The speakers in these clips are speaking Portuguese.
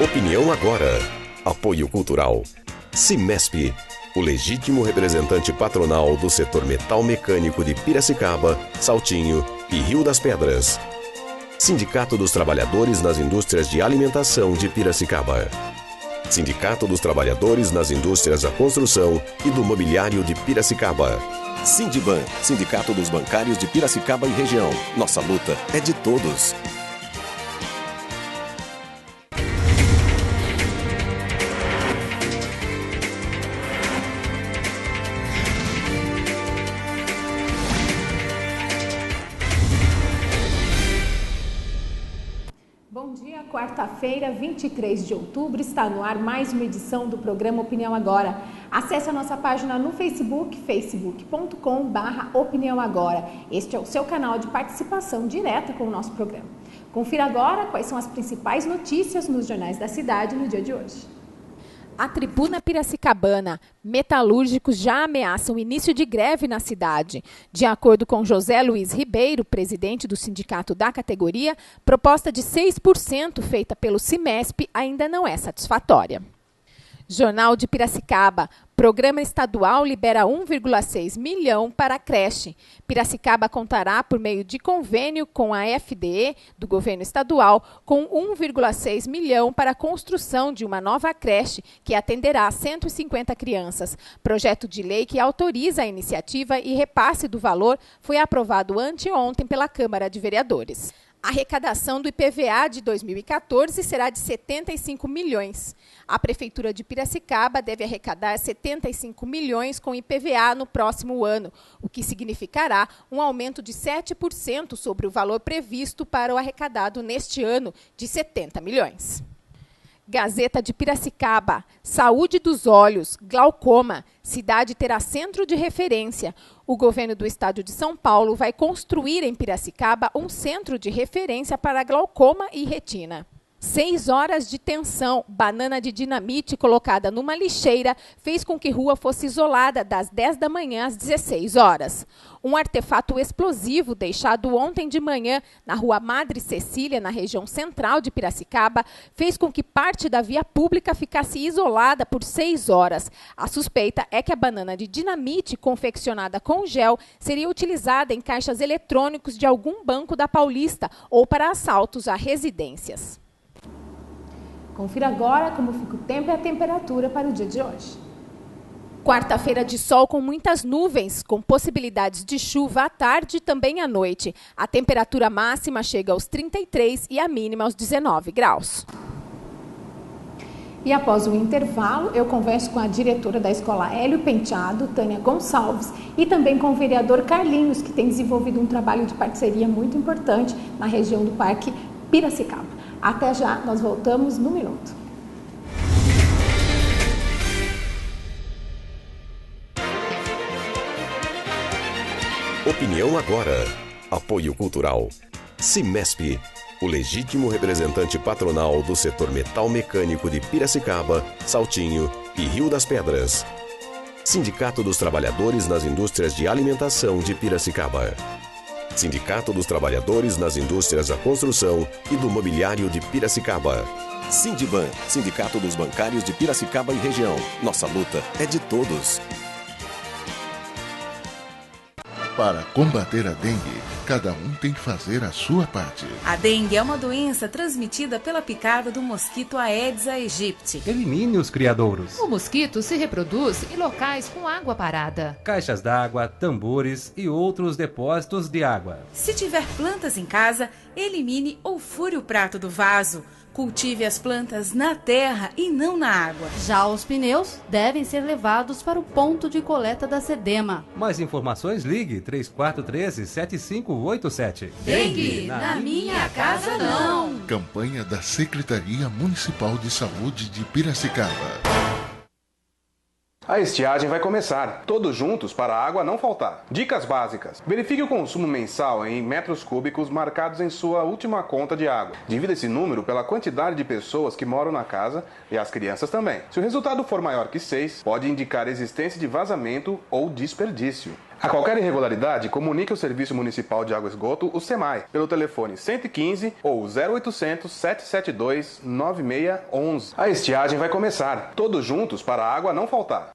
Opinião agora. Apoio cultural. Cimesp, o legítimo representante patronal do setor metal mecânico de Piracicaba, Saltinho e Rio das Pedras. Sindicato dos Trabalhadores nas Indústrias de Alimentação de Piracicaba. Sindicato dos Trabalhadores nas Indústrias da Construção e do Mobiliário de Piracicaba. Sindiban, Sindicato dos Bancários de Piracicaba e região. Nossa luta é de todos. Bom dia, quarta-feira, 23 de outubro, está no ar mais uma edição do programa Opinião Agora. Acesse a nossa página no Facebook, facebook.com/Opinião Agora. Este é o seu canal de participação direta com o nosso programa. Confira agora quais são as principais notícias nos jornais da cidade no dia de hoje. A Tribuna Piracicabana, metalúrgicos já ameaçam início de greve na cidade. De acordo com José Luiz Ribeiro, presidente do sindicato da categoria, proposta de 6% feita pelo Cimesp ainda não é satisfatória. Jornal de Piracicaba. Programa estadual libera 1,6 milhão para a creche. Piracicaba contará, por meio de convênio com a FDE do governo estadual, com 1,6 milhão para a construção de uma nova creche que atenderá 150 crianças. Projeto de lei que autoriza a iniciativa e repasse do valor foi aprovado anteontem pela Câmara de Vereadores. A arrecadação do IPVA de 2014 será de 75 milhões. A Prefeitura de Piracicaba deve arrecadar 75 milhões com IPVA no próximo ano, o que significará um aumento de 7% sobre o valor previsto para o arrecadado neste ano, de 70 milhões. Gazeta de Piracicaba. Saúde dos olhos, glaucoma. Cidade terá centro de referência. O governo do estado de São Paulo vai construir em Piracicaba um centro de referência para glaucoma e retina. 6 horas de tensão. Banana de dinamite colocada numa lixeira fez com que rua fosse isolada das 10 da manhã às 16 horas. Um artefato explosivo deixado ontem de manhã na rua Madre Cecília, na região central de Piracicaba, fez com que parte da via pública ficasse isolada por 6 horas. A suspeita é que a banana de dinamite confeccionada com gel seria utilizada em caixas eletrônicos de algum banco da Paulista ou para assaltos a residências. Confira agora como fica o tempo e a temperatura para o dia de hoje. Quarta-feira de sol com muitas nuvens, com possibilidades de chuva à tarde e também à noite. A temperatura máxima chega aos 33 e a mínima aos 19 graus. E após o intervalo, eu converso com a diretora da Escola Hélio Penteado, Tânia Gonçalves, e também com o vereador Carlinhos, que tem desenvolvido um trabalho de parceria muito importante na região do Parque Piracicaba. Até já, nós voltamos no minuto. Opinião agora. Apoio cultural. Cimesp, o legítimo representante patronal do setor metal mecânico de Piracicaba, Saltinho e Rio das Pedras. Sindicato dos Trabalhadores nas Indústrias de Alimentação de Piracicaba. Sindicato dos Trabalhadores nas Indústrias da Construção e do Mobiliário de Piracicaba. Sindiban, Sindicato dos Bancários de Piracicaba e região. Nossa luta é de todos. Para combater a dengue, cada um tem que fazer a sua parte. A dengue é uma doença transmitida pela picada do mosquito Aedes aegypti. Elimine os criadouros. O mosquito se reproduz em locais com água parada. Caixas d'água, tambores e outros depósitos de água. Se tiver plantas em casa, elimine ou fure o prato do vaso. Cultive as plantas na terra e não na água. Já os pneus devem ser levados para o ponto de coleta da SEDEMA. Mais informações, ligue 3413-7587. Dengue, na minha casa não. Campanha da Secretaria Municipal de Saúde de Piracicaba. A estiagem vai começar, todos juntos para a água não faltar. Dicas básicas. Verifique o consumo mensal em metros cúbicos marcados em sua última conta de água. Divida esse número pela quantidade de pessoas que moram na casa e as crianças também. Se o resultado for maior que 6, pode indicar existência de vazamento ou desperdício. A qualquer irregularidade, comunique o Serviço Municipal de Água e Esgoto, o SEMAI, pelo telefone 115 ou 0800 772 9611. A estiagem vai começar. Todos juntos para a água não faltar.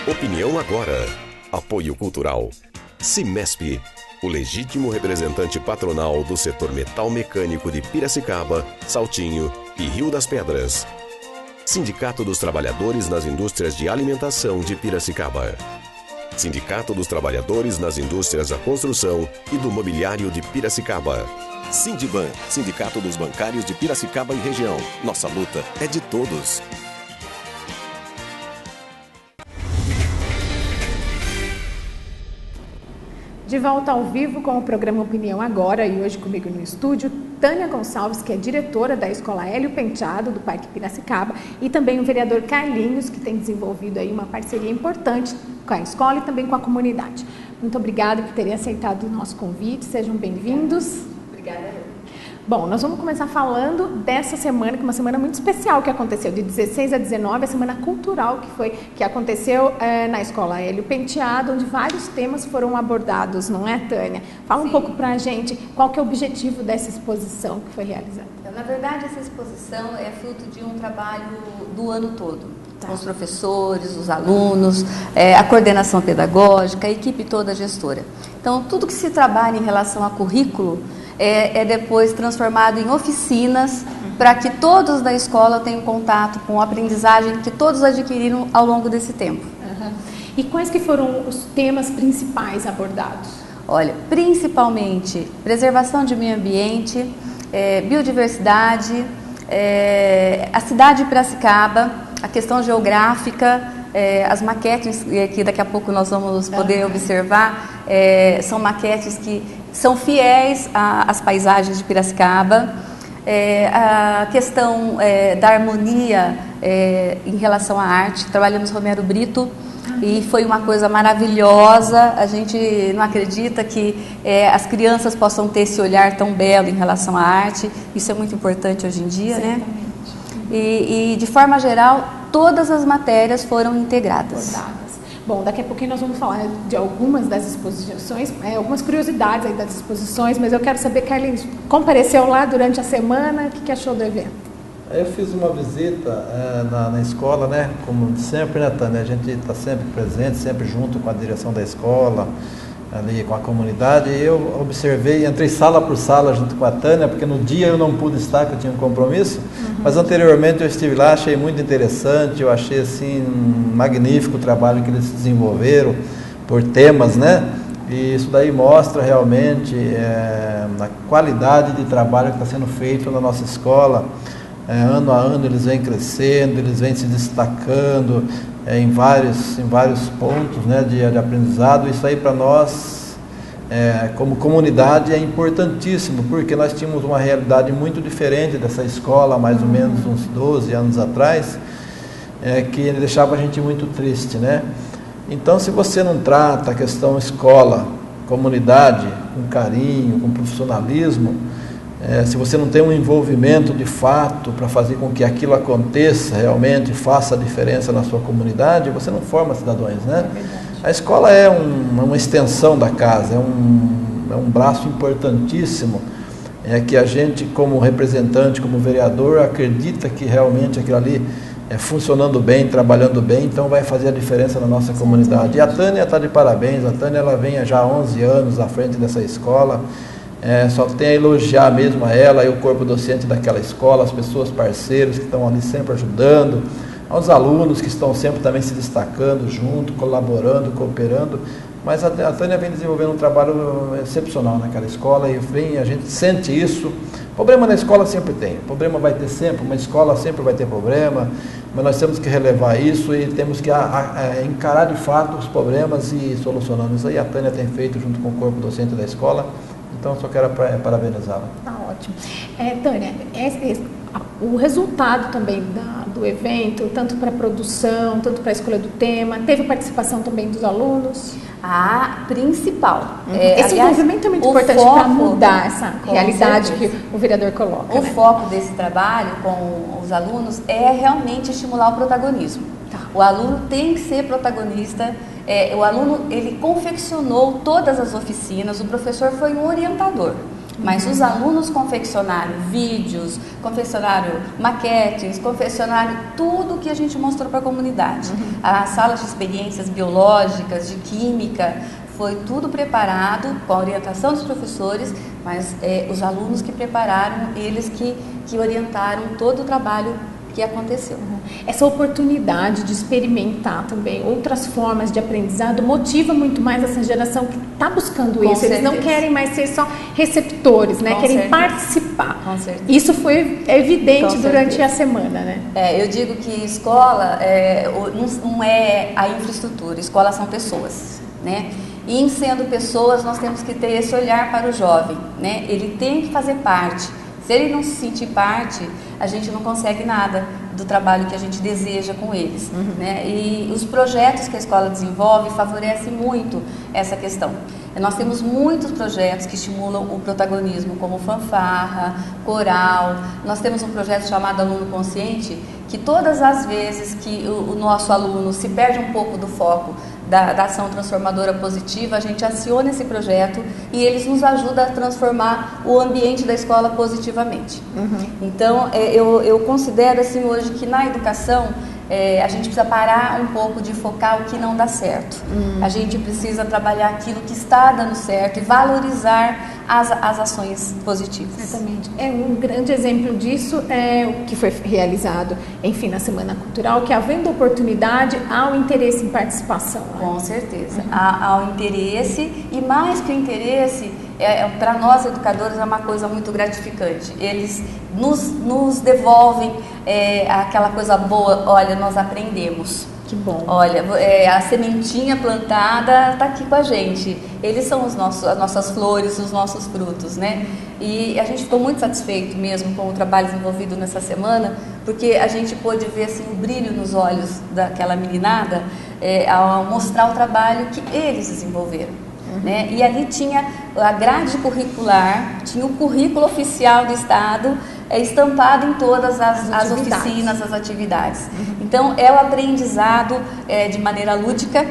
Opinião agora. Apoio cultural. Cimesp, o legítimo representante patronal do setor metal mecânico de Piracicaba, Saltinho e Rio das Pedras. Sindicato dos Trabalhadores nas Indústrias de Alimentação de Piracicaba. Sindicato dos Trabalhadores nas Indústrias da Construção e do Mobiliário de Piracicaba. Sindiban, Sindicato dos Bancários de Piracicaba e região. Nossa luta é de todos. De volta ao vivo com o programa Opinião Agora, e hoje comigo no estúdio, Tânia Gonçalves, que é diretora da Escola Hélio Penteado, do Parque Piracicaba, e também o vereador Carlinhos, que tem desenvolvido aí uma parceria importante com a escola e também com a comunidade. Muito obrigada por terem aceitado o nosso convite, sejam bem-vindos. Obrigada. Bom, nós vamos começar falando dessa semana, que é uma semana muito especial que aconteceu, de 16 a 19, a Semana Cultural que aconteceu na Escola Hélio Penteado, onde vários temas foram abordados, não é, Tânia? Fala um pouco pra gente qual que é o objetivo dessa exposição que foi realizada. Na verdade, essa exposição é fruto de um trabalho do ano todo, com os professores, os alunos, a coordenação pedagógica, a equipe toda gestora. Então, tudo que se trabalha em relação a currículo é depois transformado em oficinas para que todos da escola tenham contato com a aprendizagem que todos adquiriram ao longo desse tempo. E quais que foram os temas principais abordados? Olha, principalmente preservação de meio ambiente, biodiversidade, a cidade de Piracicaba, a questão geográfica, as maquetes que daqui a pouco nós vamos poder observar, são maquetes que são fiéis às paisagens de Piracicaba, a questão da harmonia em relação à arte. Trabalhamos Romero Brito e foi uma coisa maravilhosa. A gente não acredita que as crianças possam ter esse olhar tão belo em relação à arte. Isso é muito importante hoje em dia, né? E de forma geral, todas as matérias foram integradas. Bom, daqui a pouquinho nós vamos falar de algumas das exposições, algumas curiosidades aí das exposições, mas eu quero saber, Carlinhos, compareceu lá durante a semana, o que achou do evento? Eu fiz uma visita na escola, né, como sempre, né, Tânia? A gente está sempre presente, sempre junto com a direção da escola, ali com a comunidade, e eu observei, entrei sala por sala junto com a Tânia, porque no dia eu não pude estar, que eu tinha um compromisso, mas anteriormente eu estive lá, achei muito interessante, eu achei assim magnífico o trabalho que eles desenvolveram por temas, né? E isso daí mostra realmente a qualidade de trabalho que está sendo feito na nossa escola. Ano a ano eles vêm crescendo, eles vêm se destacando em vários pontos, né, de aprendizado. Isso aí para nós, como comunidade, é importantíssimo, porque nós tínhamos uma realidade muito diferente dessa escola há mais ou menos uns 12 anos atrás, que deixava a gente muito triste, né? Então, se você não trata a questão escola, comunidade, com carinho, com profissionalismo, se você não tem um envolvimento de fato para fazer com que aquilo aconteça realmente, faça a diferença na sua comunidade, você não forma cidadãos, né? A escola é uma extensão da casa, é um braço importantíssimo, que a gente, como representante, como vereador, acredita que realmente aquilo ali funcionando bem, trabalhando bem, então vai fazer a diferença na nossa comunidade. E a Tânia está de parabéns, a Tânia ela vem já há 11 anos à frente dessa escola. Só tem a elogiar mesmo a ela e o corpo docente daquela escola, as pessoas parceiras que estão ali sempre ajudando, aos alunos que estão sempre também se destacando junto, colaborando, cooperando, mas a Tânia vem desenvolvendo um trabalho excepcional naquela escola e a gente sente isso. Problema na escola sempre tem, problema vai ter sempre, uma escola sempre vai ter problema, mas nós temos que relevar isso e temos que encarar de fato os problemas e ir solucionando. Isso aí a Tânia tem feito junto com o corpo docente da escola. Então, só quero parabenizá-la. Tá ótimo. Tânia, o resultado também do evento, tanto para a produção, tanto para a escolha do tema, teve participação também dos alunos? A principal. Esse envolvimento é muito importante para mudar essa realidade que o vereador coloca. O foco desse trabalho com os alunos é realmente estimular o protagonismo. O aluno tem que ser protagonista. O aluno, ele confeccionou todas as oficinas, o professor foi um orientador. Mas os alunos confeccionaram vídeos, confeccionaram maquetes, confeccionaram tudo que a gente mostrou para a comunidade. As salas de experiências biológicas, de química, foi tudo preparado com a orientação dos professores, mas os alunos que prepararam, eles que orientaram todo o trabalho que aconteceu. Essa oportunidade de experimentar também outras formas de aprendizado motiva muito mais essa geração que está buscando Com isso. certeza. Eles não querem mais ser só receptores, né? Com Querem certeza. participar. Com certeza. Isso foi evidente Com durante certeza. a semana, né? Eu digo que escola não é a infraestrutura, escola são pessoas, né? E em sendo pessoas, nós temos que ter esse olhar para o jovem, né? Ele tem que fazer parte. Se ele não se sentir parte, a gente não consegue nada do trabalho que a gente deseja com eles, né? E os projetos que a escola desenvolve favorecem muito essa questão. Nós temos muitos projetos que estimulam o protagonismo, como fanfarra, coral. Nós temos um projeto chamado Aluno Consciente, que todas as vezes que o nosso aluno se perde um pouco do foco da ação transformadora positiva, a gente aciona esse projeto e eles nos ajudam a transformar o ambiente da escola positivamente. Então, eu considero assim hoje que na educação a gente precisa parar um pouco de focar o que não dá certo. A gente precisa trabalhar aquilo que está dando certo e valorizar as ações positivas. Exatamente. Um grande exemplo disso é o que foi realizado, enfim, na Semana Cultural, que havendo oportunidade, há o interesse em participação. Com certeza. Há o interesse e mais que o interesse, para nós educadores é uma coisa muito gratificante. Eles nos devolvem aquela coisa boa, olha, nós aprendemos. Que bom. Olha, a sementinha plantada está aqui com a gente. Eles são as nossas flores, os nossos frutos, né? E a gente ficou muito satisfeito mesmo com o trabalho desenvolvido nessa semana, porque a gente pôde ver assim, o brilho nos olhos daquela meninada ao mostrar o trabalho que eles desenvolveram. Né? E ali tinha a grade curricular, tinha o currículo oficial do Estado estampado em todas as oficinas, as atividades. Então, é o aprendizado de maneira lúdica,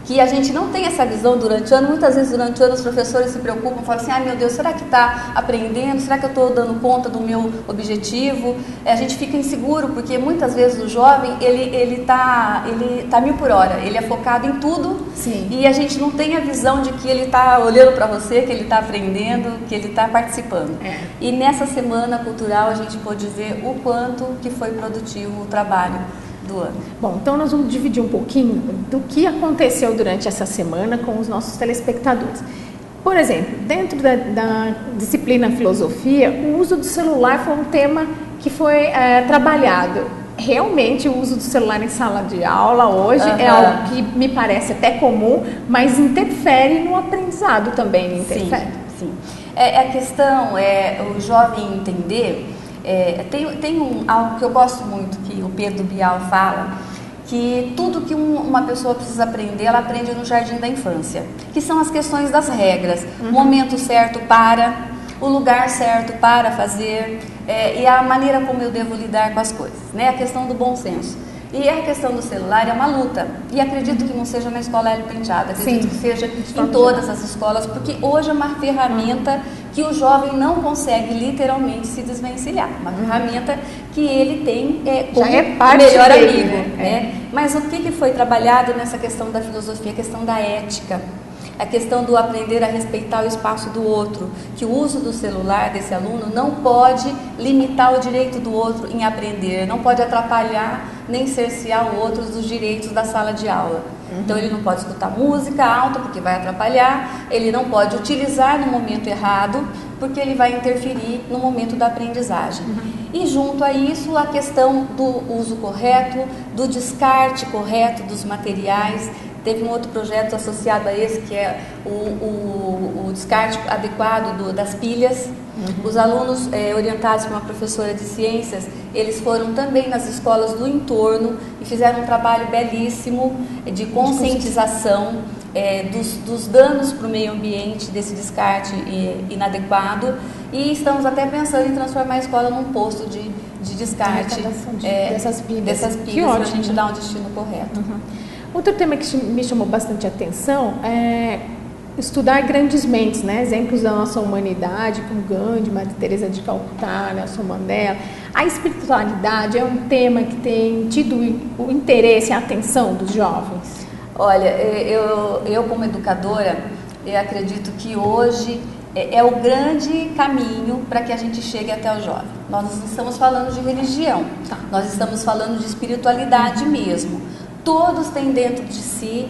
que a gente não tem essa visão durante o ano. Muitas vezes durante o ano os professores se preocupam, falam assim, ai meu Deus, será que está aprendendo? Será que eu estou dando conta do meu objetivo? A gente fica inseguro, porque muitas vezes o jovem, ele tá 1000 por hora, ele é focado em tudo. Sim. E a gente não tem a visão de que ele está olhando para você, que ele está aprendendo, que ele está participando. E nessa semana cultural a gente pôde ver o quanto que foi produtivo o trabalho do ano. Bom, então nós vamos dividir um pouquinho do que aconteceu durante essa semana com os nossos telespectadores. Por exemplo, dentro da disciplina filosofia, o uso do celular foi um tema que foi trabalhado. Realmente o uso do celular em sala de aula hoje é algo que me parece até comum, mas interfere no aprendizado também, interfere. Sim. A questão o jovem entender. Tem algo que eu gosto muito, que o Pedro Bial fala, que tudo que uma pessoa precisa aprender, ela aprende no jardim da infância, que são as questões das regras, o momento certo para, o lugar certo para fazer, e a maneira como eu devo lidar com as coisas, né? A questão do bom senso. E a questão do celular é uma luta, e acredito que não seja na escola Hélio Penteado, acredito que seja em todas as escolas, porque hoje é uma ferramenta que o jovem não consegue literalmente se desvencilhar, uma ferramenta que ele tem como melhor amigo. Né? Mas o que foi trabalhado nessa questão da filosofia, a questão da ética, a questão do aprender a respeitar o espaço do outro, que o uso do celular desse aluno não pode limitar o direito do outro em aprender, não pode atrapalhar nem cercear o outro dos direitos da sala de aula. Então ele não pode escutar música alta porque vai atrapalhar, ele não pode utilizar no momento errado porque ele vai interferir no momento da aprendizagem. E junto a isso a questão do uso correto, do descarte correto dos materiais. Teve um outro projeto associado a esse, que é o descarte adequado das pilhas. Os alunos orientados por uma professora de ciências, eles foram também nas escolas do entorno e fizeram um trabalho belíssimo de conscientização dos danos para o meio ambiente, desse descarte inadequado. E estamos até pensando em transformar a escola num posto de de descarte dessas pilhas para a gente dar um destino correto. Outro tema que me chamou bastante atenção é estudar grandes mentes, né? Exemplos da nossa humanidade, como Gandhi, Madre Teresa de Calcutá, Nelson Mandela. A espiritualidade é um tema que tem tido o interesse e a atenção dos jovens? Olha, eu como educadora, eu acredito que hoje é o grande caminho para que a gente chegue até o jovem. Nós não estamos falando de religião, nós estamos falando de espiritualidade mesmo. Todos têm dentro de si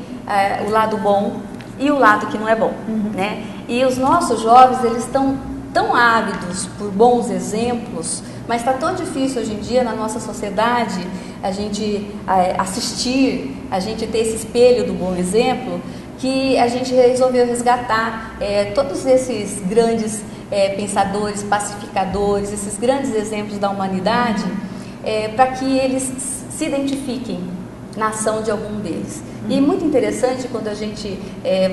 o lado bom e o lado que não é bom, né? E os nossos jovens, eles estão tão ávidos por bons exemplos, mas está tão difícil hoje em dia na nossa sociedade a gente assistir, a gente ter esse espelho do bom exemplo, que a gente resolveu resgatar todos esses grandes pensadores, pacificadores, esses grandes exemplos da humanidade, para que eles se identifiquem na ação de algum deles. E muito interessante quando a gente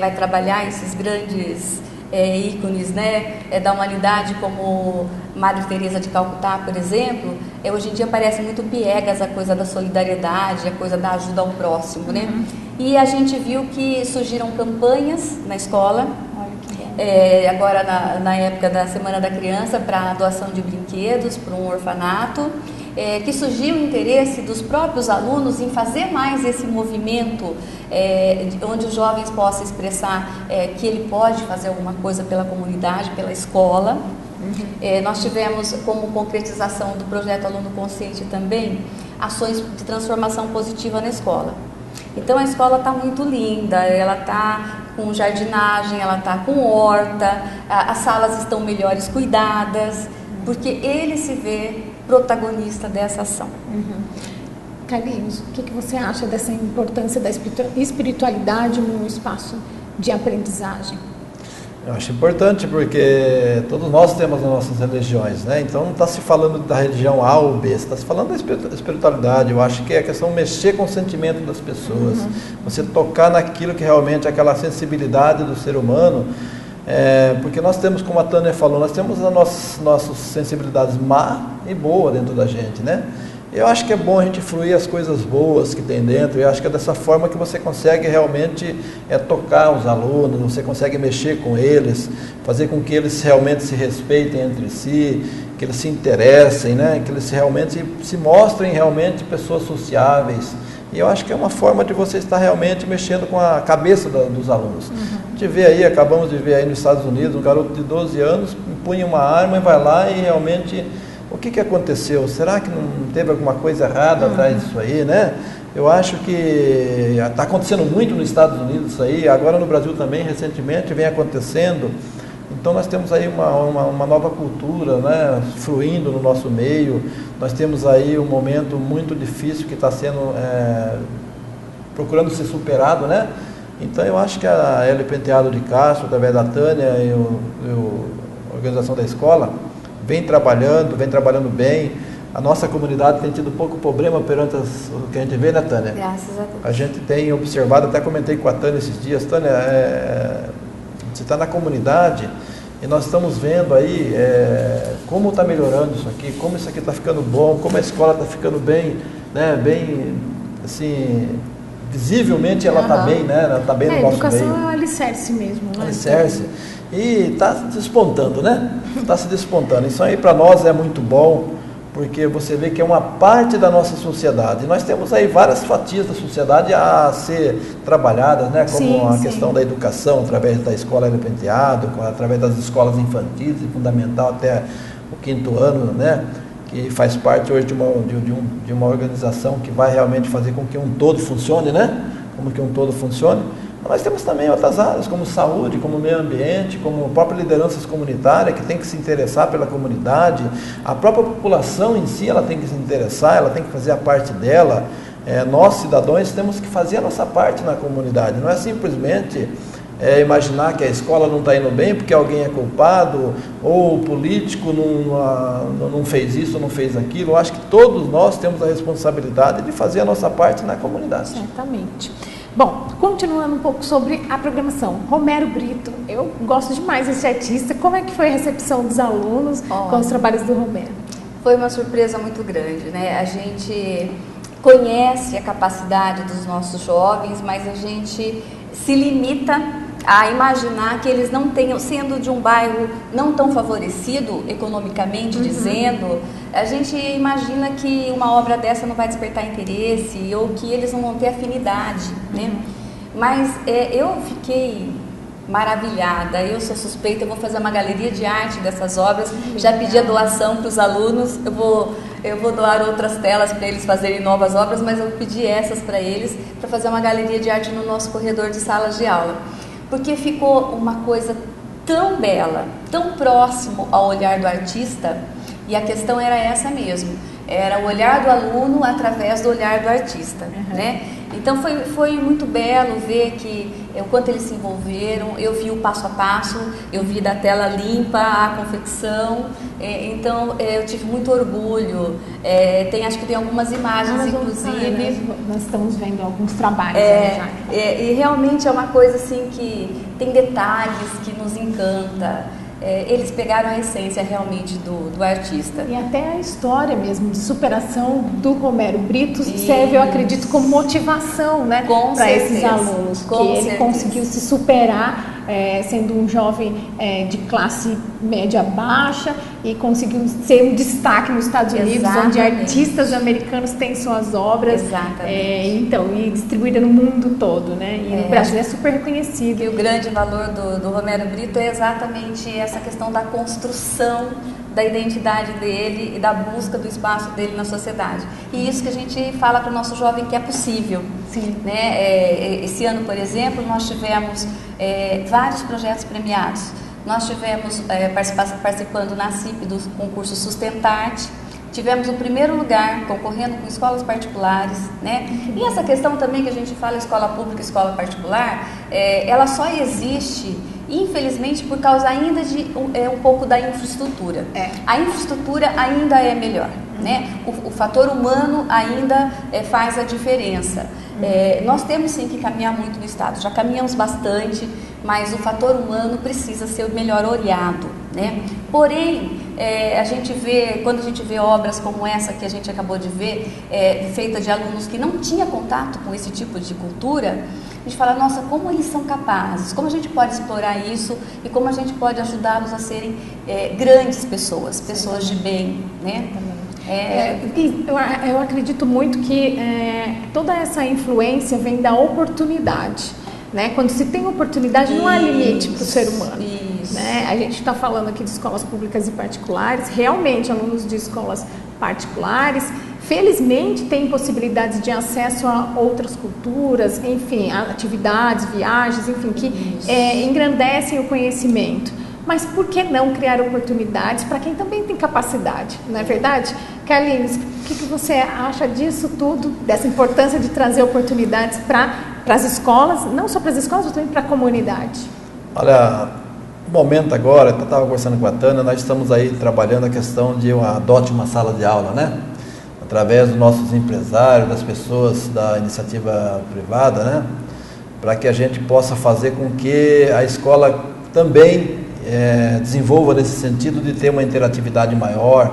vai trabalhar esses grandes ícones, né, da humanidade, como Madre Teresa de Calcutá, por exemplo. Hoje em dia parece muito piegas a coisa da solidariedade, a coisa da ajuda ao próximo, né? E a gente viu que surgiram campanhas na escola, agora na época da Semana da Criança, para doação de brinquedos para um orfanato, que surgiu o interesse dos próprios alunos em fazer mais esse movimento, onde os jovens possam expressar que ele pode fazer alguma coisa pela comunidade, pela escola. Nós tivemos como concretização do projeto Aluno Consciente também ações de transformação positiva na escola. Então a escola está muito linda, ela está com jardinagem, ela está com horta, as salas estão melhores cuidadas, porque ele se vê protagonista dessa ação. Carlinhos, o que você acha dessa importância da espiritualidade no espaço de aprendizagem? Eu acho importante porque todos nós temos as nossas religiões, né? Então não está se falando da religião A ou B, está se falando da espiritualidade. Eu acho que é a questão de mexer com o sentimento das pessoas, você tocar naquilo que realmente é aquela sensibilidade do ser humano, porque nós temos, como a Tânia falou, nós temos as nossas sensibilidades má e boa dentro da gente, né? Eu acho que é bom a gente fluir as coisas boas que tem dentro, e acho que é dessa forma que você consegue realmente tocar os alunos, você consegue mexer com eles, fazer com que eles realmente se respeitem entre si, que eles se interessem, né? Que eles realmente se mostrem realmente pessoas sociáveis. E eu acho que é uma forma de você estar realmente mexendo com a cabeça dos alunos. A gente vê aí, acabamos de ver aí nos Estados Unidos, um garoto de 12 anos empunha uma arma e vai lá e realmente... O que aconteceu? Será que não teve alguma coisa errada atrás disso aí, né? Eu acho que está acontecendo muito nos Estados Unidos isso aí, agora no Brasil também, recentemente, vem acontecendo. Então nós temos aí uma nova cultura, né, fluindo no nosso meio. Nós temos aí um momento muito difícil que está sendo, procurando ser superado, né? Então eu acho que a Hélio Penteado de Castro, através da Tânia e a organização da escola, vem trabalhando bem. A nossa comunidade tem tido pouco problema perante o que a gente vê, né, Tânia? Graças a Deus. A gente tem observado, até comentei com a Tânia esses dias, Tânia, você está na comunidade e nós estamos vendo aí como está melhorando isso aqui, como isso aqui está ficando bom, como a escola está ficando bem, né, bem, assim, visivelmente ela está bem, né, ela está bem no nosso meio. A educação é um alicerce mesmo, né? Alicerce. E está despontando, né? Está se despontando. Isso aí para nós é muito bom, porque você vê que é uma parte da nossa sociedade. E nós temos aí várias fatias da sociedade a ser trabalhadas, né? Como a questão da educação, através da escola Hélio Penteado, através das escolas infantis e fundamental até o 5º ano, né? Que faz parte hoje de uma organização que vai realmente fazer com que um todo funcione, né? Como que um todo funcione. Nós temos também outras áreas, como saúde, como meio ambiente, como próprias lideranças comunitárias, que tem que se interessar pela comunidade. A própria população em si, ela tem que se interessar, ela tem que fazer a parte dela. Nós, cidadãos, temos que fazer a nossa parte na comunidade. Não é simplesmente imaginar que a escola não está indo bem porque alguém é culpado, ou o político não fez isso, não fez aquilo. Eu acho que todos nós temos a responsabilidade de fazer a nossa parte na comunidade. Certamente. Bom, continuando um pouco sobre a programação, Romero Brito, eu gosto demais desse artista. Como é que foi a recepção dos alunos com os trabalhos do Romero? Foi uma surpresa muito grande, né? A gente conhece a capacidade dos nossos jovens, mas a gente se limita a imaginar que eles não tenham, sendo de um bairro não tão favorecido economicamente dizendo, a gente imagina que uma obra dessa não vai despertar interesse ou que eles não vão ter afinidade, né? Mas eu fiquei maravilhada, eu sou suspeita, eu vou fazer uma galeria de arte dessas obras, já pedi a doação para os alunos, eu vou doar outras telas para eles fazerem novas obras, mas eu pedi essas para eles, para fazer uma galeria de arte no nosso corredor de salas de aula, porque ficou uma coisa tão bela, tão próximo ao olhar do artista, e a questão era essa mesmo, era o olhar do aluno através do olhar do artista, né? Então foi muito belo ver o quanto eles se envolveram, eu vi o passo a passo, eu vi da tela limpa a confecção, então eu tive muito orgulho, acho que tem algumas imagens inclusive. Nós estamos vendo alguns trabalhos. E realmente é uma coisa assim que tem detalhes que nos encanta. Eles pegaram a essência realmente do artista. E até a história mesmo de superação do Romero Brito serve, eu acredito, como motivação, né, para esses alunos. Que ele conseguiu se superar sendo um jovem de classe média baixa e conseguiu ser um destaque nos Estados Unidos, onde artistas americanos têm suas obras e distribuída no mundo todo, né? E no Brasil é super reconhecido. E o grande valor do Romero Brito é exatamente essa questão da construção da identidade dele e da busca do espaço dele na sociedade. E isso que a gente fala para o nosso jovem que é possível. Sim. Né? Esse ano, por exemplo, nós tivemos vários projetos premiados. Nós tivemos participando na CIP do concurso Sustentarte. Tivemos o primeiro lugar concorrendo com escolas particulares, né? E essa questão também que a gente fala escola pública e escola particular, ela só existe, infelizmente, por causa ainda de um pouco da infraestrutura. A infraestrutura ainda é melhor, né? O fator humano ainda faz a diferença. Nós temos sim que caminhar muito no Estado, já caminhamos bastante, mas o fator humano precisa ser melhor olhado, né? Porém, quando a gente vê obras como essa que a gente acabou de ver, feita de alunos que não tinham contato com esse tipo de cultura, a gente fala, nossa, como eles são capazes, como a gente pode explorar isso e como a gente pode ajudá-los a serem grandes pessoas de bem, né? Eu acredito muito que toda essa influência vem da oportunidade, né? Quando se tem oportunidade, não há limite para o ser humano. Né? A gente está falando aqui de escolas públicas e particulares, realmente alunos de escolas particulares, felizmente têm possibilidades de acesso a outras culturas, enfim, a atividades, viagens, enfim, que engrandecem o conhecimento. Mas por que não criar oportunidades para quem também tem capacidade, não é verdade? Carlinhos, o que você acha disso tudo, dessa importância de trazer oportunidades para as escolas, não só para as escolas, mas também para a comunidade? Olha, no momento agora, eu estava conversando com a Tânia, nós estamos aí trabalhando a questão de adote uma sala de aula, né? Através dos nossos empresários, das pessoas da iniciativa privada, né? Para que a gente possa fazer com que a escola também desenvolva nesse sentido de ter uma interatividade maior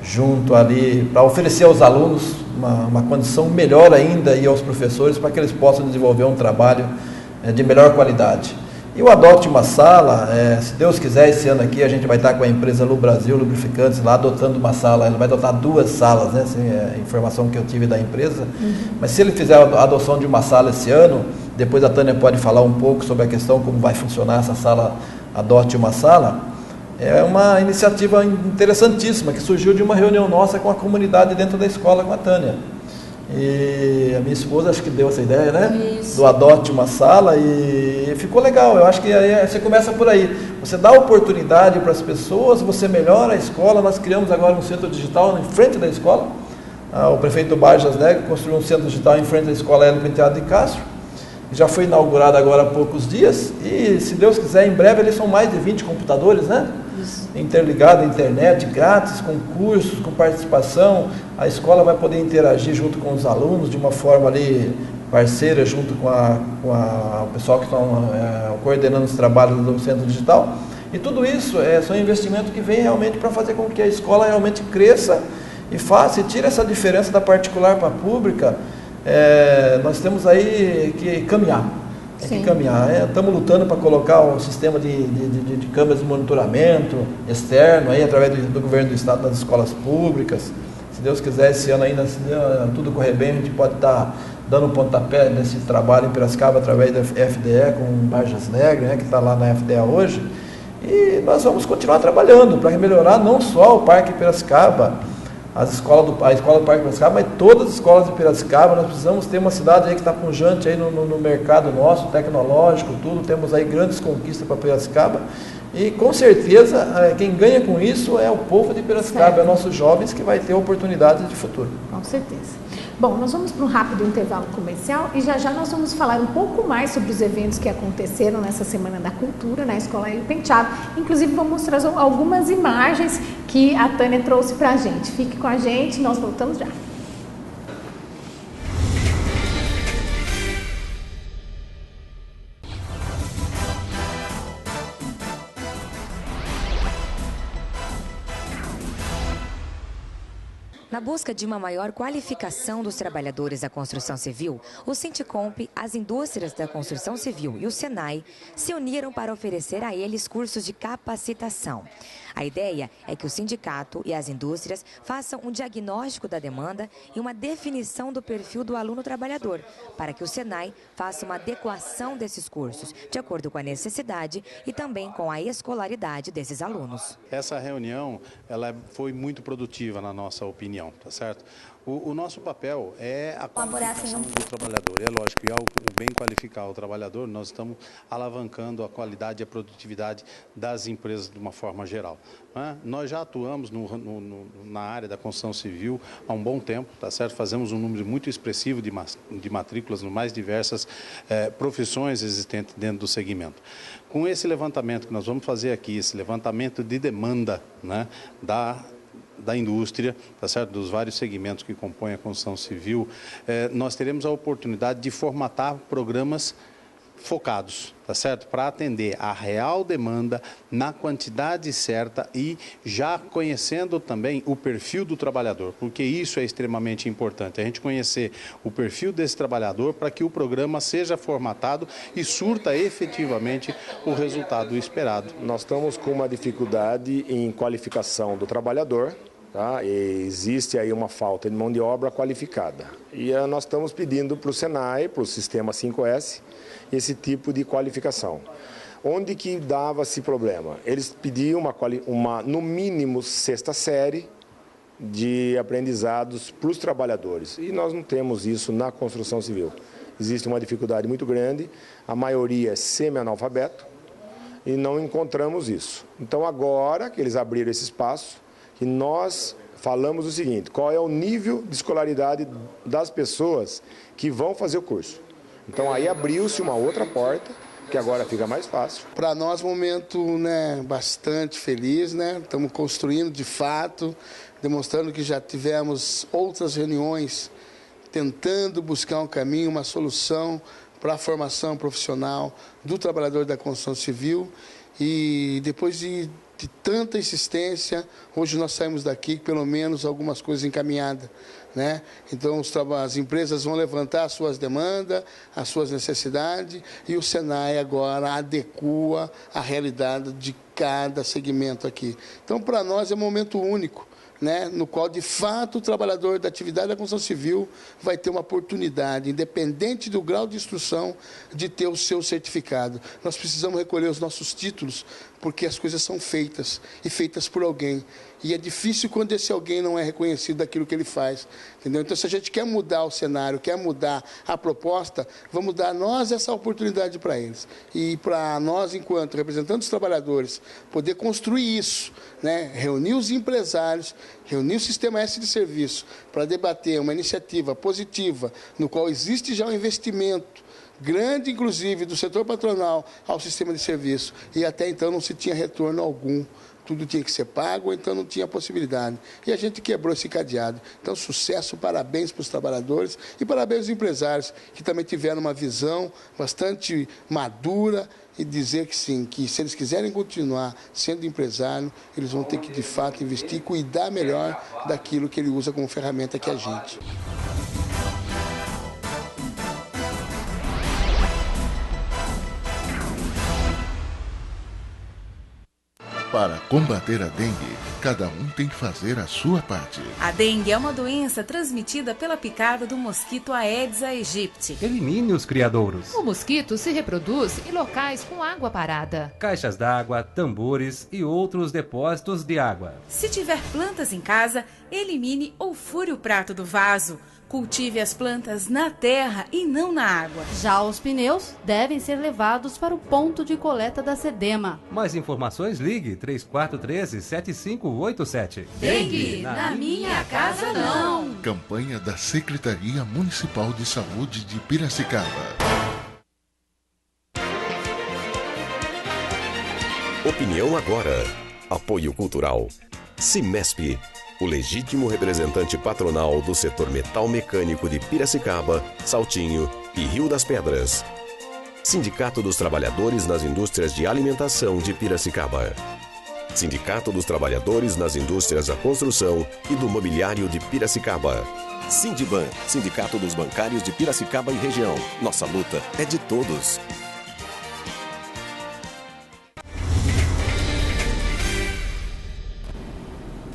junto ali, para oferecer aos alunos uma condição melhor ainda e aos professores para que eles possam desenvolver um trabalho de melhor qualidade. E o Adote uma Sala, se Deus quiser, esse ano aqui a gente vai estar com a empresa Lu Brasil Lubrificantes lá adotando uma sala, ela vai adotar 2 salas, né? Assim, a informação que eu tive da empresa, mas se ele fizer a adoção de uma sala esse ano, depois a Tânia pode falar um pouco sobre a questão como vai funcionar essa sala Adote uma Sala. É uma iniciativa interessantíssima que surgiu de uma reunião nossa com a comunidade dentro da escola com a Tânia. E a minha esposa acho que deu essa ideia, né? Isso. Do Adote uma Sala e ficou legal. Eu acho que aí você começa por aí. Você dá oportunidade para as pessoas, você melhora a escola. Nós criamos agora um centro digital em frente da escola. O prefeito do bairro Jasneg construiu um centro digital em frente da escola Hélio Penteado de Castro. Já foi inaugurado agora há poucos dias e, se Deus quiser, em breve eles são mais de 20 computadores, né? Interligado à internet, grátis, com cursos, com participação. A escola vai poder interagir junto com os alunos de uma forma ali parceira, junto com o pessoal que estão coordenando os trabalhos do Centro Digital. E tudo isso são investimentos que vêm realmente para fazer com que a escola realmente cresça e faça, e tire essa diferença da particular para a pública. Nós temos aí que caminhar. Tem que caminhar. Estamos lutando para colocar o sistema de câmeras de monitoramento externo aí, através do governo do estado nas escolas públicas. Se Deus quiser, esse ano ainda, se tudo correr bem, a gente pode estar dando um pontapé nesse trabalho em Piracicaba através da FDE com Vargas Negra, né, que está lá na FDE hoje. E nós vamos continuar trabalhando para melhorar não só o Parque Piracicaba, a escola do Parque Piracicaba, mas todas as escolas de Piracicaba. Nós precisamos ter uma cidade aí que está pujante aí no mercado nosso, tecnológico, tudo. Temos aí grandes conquistas para Piracicaba. E com certeza quem ganha com isso é o povo de Piracicaba, nossos jovens, que vai ter oportunidades de futuro. Com certeza. Bom, nós vamos para um rápido intervalo comercial e já nós vamos falar um pouco mais sobre os eventos que aconteceram nessa Semana da Cultura na Escola Hélio Penteado. Inclusive vamos trazer algumas imagens que a Tânia trouxe para a gente. Fique com a gente, nós voltamos já. Na busca de uma maior qualificação dos trabalhadores da construção civil, o Sindicomp, as indústrias da construção civil e o Senai se uniram para oferecer a eles cursos de capacitação. A ideia é que o sindicato e as indústrias façam um diagnóstico da demanda e uma definição do perfil do aluno trabalhador, para que o Senai faça uma adequação desses cursos, de acordo com a necessidade e também com a escolaridade desses alunos. Essa reunião ela foi muito produtiva, na nossa opinião, tá certo? O nosso papel é a qualificação do trabalhador. É lógico que ao bem qualificar o trabalhador, nós estamos alavancando a qualidade e a produtividade das empresas de uma forma geral. Nós já atuamos na área da construção civil há um bom tempo, tá certo? Fazemos um número muito expressivo de matrículas no mais diversas profissões existentes dentro do segmento. Com esse levantamento que nós vamos fazer aqui, esse levantamento de demanda, né, da indústria, tá certo? Dos vários segmentos que compõem a construção civil, nós teremos a oportunidade de formatar programas focados, tá certo? Para atender a real demanda na quantidade certa e já conhecendo também o perfil do trabalhador, porque isso é extremamente importante, a gente conhecer o perfil desse trabalhador para que o programa seja formatado e surta efetivamente o resultado esperado. Nós estamos com uma dificuldade em qualificação do trabalhador. Tá? Existe aí uma falta de mão de obra qualificada. E nós estamos pedindo para o Senai, para o Sistema 5S, esse tipo de qualificação. Onde que dava-se problema? Eles pediam no mínimo 6ª série de aprendizados para os trabalhadores. E nós não temos isso na construção civil. Existe uma dificuldade muito grande, a maioria é semi-analfabeto e não encontramos isso. Então agora que eles abriram esse espaço, que nós falamos o seguinte: qual é o nível de escolaridade das pessoas que vão fazer o curso. Então aí abriu-se uma outra porta, que agora fica mais fácil. Para nós, momento, né, bastante feliz, né? Estamos construindo de fato, demonstrando que já tivemos outras reuniões, tentando buscar um caminho, uma solução para a formação profissional do trabalhador da construção civil. E depois de tanta insistência, hoje nós saímos daqui pelo menos algumas coisas encaminhadas, né? Então as empresas vão levantar as suas demandas, as suas necessidades, e o Senai agora adequa a realidade de cada segmento aqui. Então para nós é um momento único, né, no qual, de fato, o trabalhador da atividade da construção civil vai ter uma oportunidade, independente do grau de instrução, de ter o seu certificado. Nós precisamos recolher os nossos títulos, porque as coisas são feitas, e feitas por alguém. E é difícil quando esse alguém não é reconhecido daquilo que ele faz, entendeu? Então, se a gente quer mudar o cenário, quer mudar a proposta, vamos dar nós essa oportunidade para eles. E para nós, enquanto representantes dos trabalhadores, poder construir isso, né? Reunir os empresários, reunir o Sistema S de serviço para debater uma iniciativa positiva, no qual existe já um investimento grande, inclusive, do setor patronal ao sistema de serviço, e até então não se tinha retorno algum tudo tinha que ser pago, então não tinha possibilidade. E a gente quebrou esse cadeado. Então, sucesso, parabéns para os trabalhadores e parabéns aos empresários, que também tiveram uma visão bastante madura e dizer que sim, que se eles quiserem continuar sendo empresário, eles vão ter que, de fato, investir e cuidar melhor daquilo que ele usa como ferramenta, que é a gente. Para combater a dengue, cada um tem que fazer a sua parte. A dengue é uma doença transmitida pela picada do mosquito Aedes aegypti. Elimine os criadouros. O mosquito se reproduz em locais com água parada. Caixas d'água, tambores e outros depósitos de água. Se tiver plantas em casa, elimine ou fure o prato do vaso. Cultive as plantas na terra e não na água. Já os pneus devem ser levados para o ponto de coleta da SEDEMA. Mais informações, ligue 3413-7587. Dengue, na minha casa não. Campanha da Secretaria Municipal de Saúde de Piracicaba. Opinião agora. Apoio cultural. Cimesp, o legítimo representante patronal do setor metal mecânico de Piracicaba, Saltinho e Rio das Pedras. Sindicato dos Trabalhadores nas Indústrias de Alimentação de Piracicaba. Sindicato dos Trabalhadores nas Indústrias da Construção e do Mobiliário de Piracicaba. Sindiban, Sindicato dos Bancários de Piracicaba e região. Nossa luta é de todos.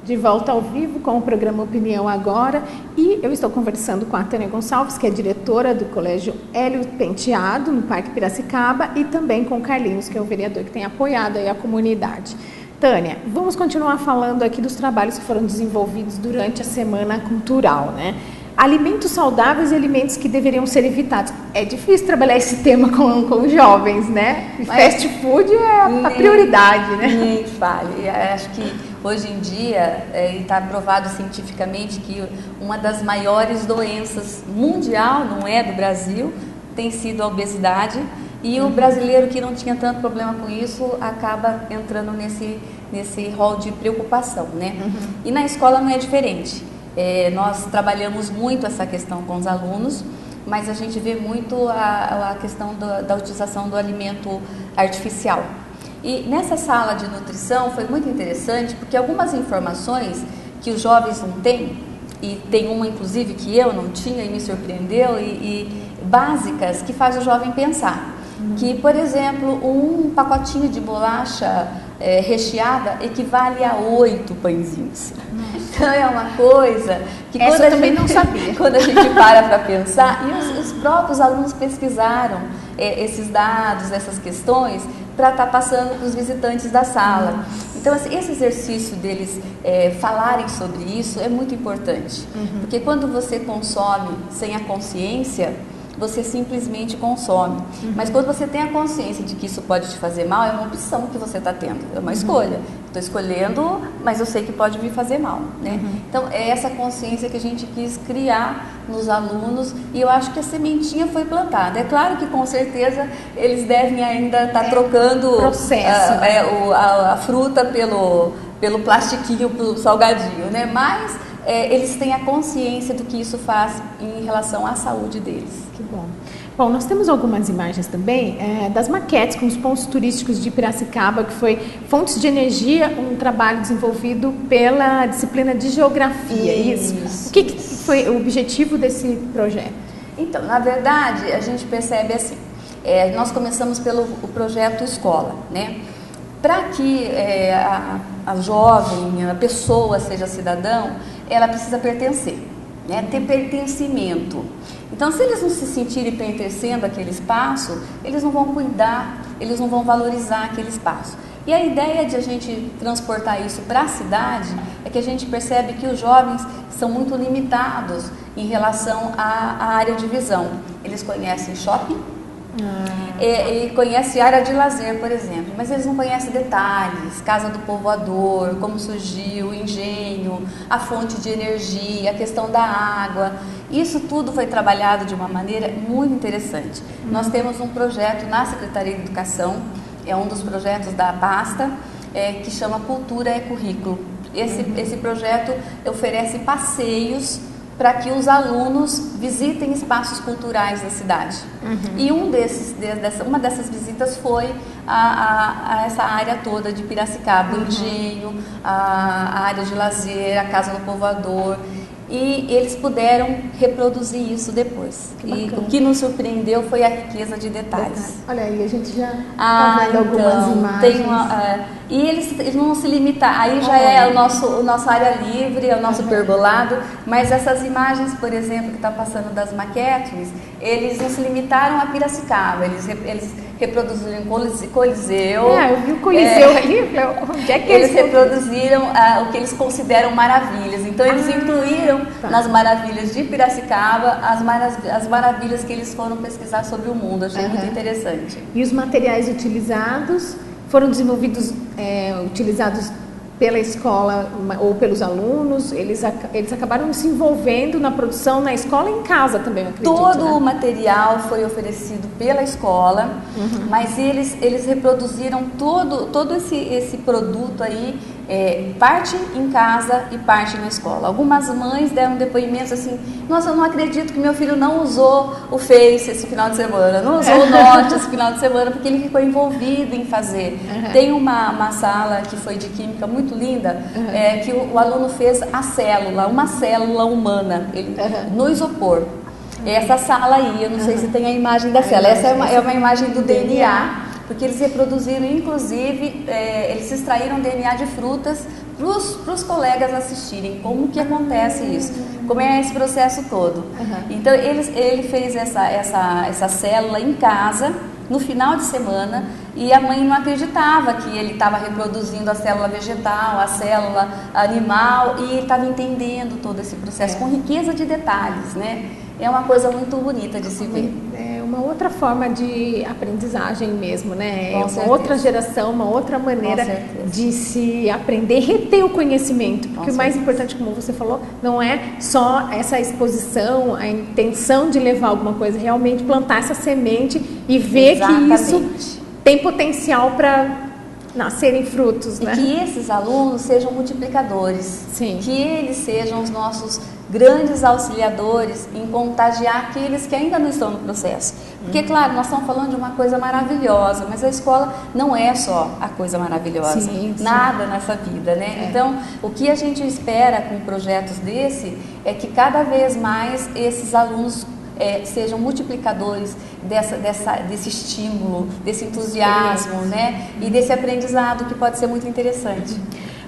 De volta ao vivo com o programa Opinião Agora, e eu estou conversando com a Tânia Gonçalves, que é diretora do Colégio Hélio Penteado, no Parque Piracicaba, e também com o Carlinhos, que é o vereador que tem apoiado aí a comunidade. Tânia, vamos continuar falando aqui dos trabalhos que foram desenvolvidos durante a Semana Cultural, né? Alimentos saudáveis e alimentos que deveriam ser evitados. É difícil trabalhar esse tema com jovens, né? E fast food é a prioridade, né? Nem fale. Acho que hoje em dia está provado cientificamente que uma das maiores doenças mundial, não é do Brasil, tem sido a obesidade. E o brasileiro que não tinha tanto problema com isso acaba entrando nesse rol de preocupação, né? E na escola não é diferente. Nós trabalhamos muito essa questão com os alunos, mas a gente vê muito a questão da utilização do alimento artificial. E nessa sala de nutrição foi muito interessante, porque algumas informações que os jovens não têm, e tem uma inclusive que eu não tinha e me surpreendeu, e básicas que faz o jovem pensar. Que, por exemplo, um pacotinho de bolacha recheada equivale a 8 pãezinhos. Então é uma coisa que essa eu também não sabia. Quando a gente para pensar, e os próprios alunos pesquisaram esses dados, essas questões, para estar passando para os visitantes da sala. Então esse exercício deles falarem sobre isso é muito importante, porque quando você consome sem a consciência, você simplesmente consome. Mas quando você tem a consciência de que isso pode te fazer mal, é uma opção que você está tendo, é uma escolha. Estou escolhendo, mas eu sei que pode me fazer mal, né? Então é essa consciência que a gente quis criar nos alunos, e eu acho que a sementinha foi plantada. É claro que com certeza eles devem ainda estar trocando processo, a fruta pelo plastiquinho, pelo salgadinho, né? Mas eles têm a consciência do que isso faz em relação à saúde deles. Que bom. Bom, nós temos algumas imagens também das maquetes com os pontos turísticos de Piracicaba, que foi Fontes de Energia, um trabalho desenvolvido pela disciplina de Geografia. Isso. O que foi o objetivo desse projeto? Então, na verdade, a gente percebe assim, nós começamos pelo projeto Escola, né? Para que a jovem, a pessoa seja cidadão, ela precisa pertencer, né? Ter pertencimento. Então, se eles não se sentirem pertencendo àquele espaço, eles não vão cuidar, eles não vão valorizar aquele espaço. E a ideia de a gente transportar isso para a cidade é que a gente percebe que os jovens são muito limitados em relação à área de visão. Eles conhecem shopping, e conhece área de lazer, por exemplo, mas eles não conhecem detalhes, Casa do Povoador, como surgiu, o engenho, a fonte de energia, a questão da água. Isso tudo foi trabalhado de uma maneira muito interessante. Nós temos um projeto na Secretaria de Educação, é um dos projetos da pasta, que chama Cultura é Currículo. Esse projeto oferece passeios para que os alunos visitem espaços culturais da cidade. E uma dessas visitas foi a essa área toda de Piracicaba, o Engenho, a área de lazer, a Casa do Povoador. E eles puderam reproduzir isso depois. E o que nos surpreendeu foi a riqueza de detalhes. Olha aí, a gente já está vendo algumas imagens. E eles não se limitam, aí já é o nosso área livre, é o nosso pergolado, mas essas imagens, por exemplo, que está passando das maquetes, eles não se limitaram a Piracicaba, eles reproduziram Coliseu. Eu vi o Coliseu ali, onde é que eles reproduziram o que eles consideram maravilhas. Então eles incluíram nas maravilhas de Piracicaba as maravilhas que eles foram pesquisar sobre o mundo. Achei muito interessante. E os materiais utilizados foram desenvolvidos, utilizados pela escola ou pelos alunos, eles acabaram se envolvendo na produção na escola e em casa também, eu acredito. Todo o material foi oferecido pela escola, mas eles reproduziram todo esse produto aí, parte em casa e parte na escola. Algumas mães deram depoimentos assim: nossa, eu não acredito que meu filho não usou o Face esse final de semana, não usou o Note esse final de semana, porque ele ficou envolvido em fazer. Tem uma sala que foi de química muito linda, que o aluno fez uma célula humana, no isopor. Essa sala aí, eu não sei se tem a imagem da célula, essa é uma imagem do DNA, porque eles reproduziram, inclusive, eles extraíram DNA de frutas para os colegas assistirem, como que acontece isso, como é esse processo todo. Então, ele fez essa célula em casa, no final de semana, e a mãe não acreditava que ele estava reproduzindo a célula vegetal, a célula animal, e ele estava entendendo todo esse processo com riqueza de detalhes, né? É uma coisa muito bonita de se ver. É uma outra forma de aprendizagem mesmo, né? Com certeza. Outra geração, uma outra maneira de se aprender, reter o conhecimento. Porque o mais importante, como você falou, não é só essa exposição, a intenção de levar alguma coisa, realmente plantar essa semente e ver que isso tem potencial para nascerem frutos, né? E que esses alunos sejam multiplicadores. Sim. Que eles sejam os nossos grandes auxiliadores em contagiar aqueles que ainda não estão no processo. Porque, claro, nós estamos falando de uma coisa maravilhosa, mas a escola não é só a coisa maravilhosa. Sim. Nada nessa vida, né? Então, o que a gente espera com projetos desse é que cada vez mais esses alunos sejam multiplicadores desse estímulo, desse entusiasmo, né? E desse aprendizado que pode ser muito interessante.